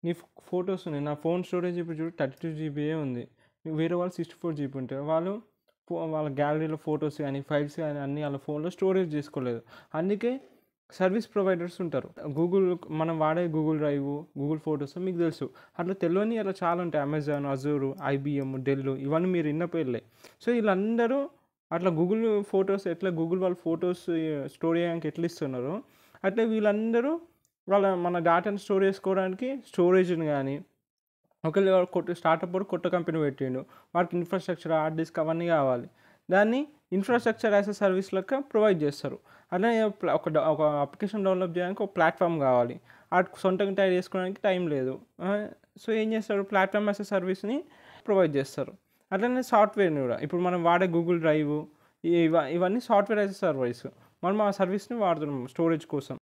నీ ఫొటోస్ ఉన్నాయి. నా ఫోన్ స్టోరేజ్ ఇప్పుడు చూడు 32 జీబీయే ఉంది. వేరే వాళ్ళు 64 జీబీ ఉంటారు. వాళ్ళు వాళ్ళ గ్యాలరీలో ఫొటోస్ కానీ ఫైల్స్ కానీ అన్నీ వాళ్ళ ఫోన్లో స్టోరేజ్ చేసుకోలేదు. అందుకే సర్వీస్ ప్రొవైడర్స్ ఉంటారు. గూగుల్ మనం వాడే గూగుల్ డ్రైవ్, గూగుల్ ఫొటోస్ మీకు తెలుసు. అట్లా తెలియని అట్లా చాలా ఉంటాయి. అమెజాన్, అజూర్, ఐబిఎం, డెల్ ఇవన్నీ మీరు విన్న పేర్లే. సో వీళ్ళందరూ అట్లా గూగుల్ ఫొటోస్ ఎట్లా గూగుల్ వాళ్ళ ఫొటోస్ స్టోర్ చేయడానికి ఎట్లా ఇస్తున్నారో అట్లా వీళ్ళందరూ మన డేటాను స్టోర్ చేసుకోవడానికి స్టోరేజ్ని కానీ ఒకవేళ స్టార్టప్ కూడా కొత్త కంపెనీ పెట్టిండు, వాటికి ఇన్ఫ్రాస్ట్రక్చర్, హార్డ్ డిస్క్ అవన్నీ కావాలి. దాన్ని ఇన్ఫ్రాస్ట్రక్చర్ యాజ్ ఎ సర్వీస్ లెక్క ప్రొవైడ్ చేస్తారు. అట్లనే ఒక అప్లికేషన్ డెవలప్ చేయడానికి ఒక ప్లాట్ఫామ్ కావాలి. వాటికి సొంతంగా తయారు చేసుకోవడానికి టైం లేదు. సో ఏం చేస్తారు, ప్లాట్ఫామ్ యాజ్ ఎ సర్వీస్ని ప్రొవైడ్ చేస్తారు. అట్లనే సాఫ్ట్వేర్ని కూడా ఇప్పుడు మనం వాడే గూగుల్ డ్రైవ్ ఇవన్నీ సాఫ్ట్వేర్ యాజ్ ఎ సర్వీస్. మనం ఆ సర్వీస్ని వాడుతున్నాం స్టోరేజ్ కోసం.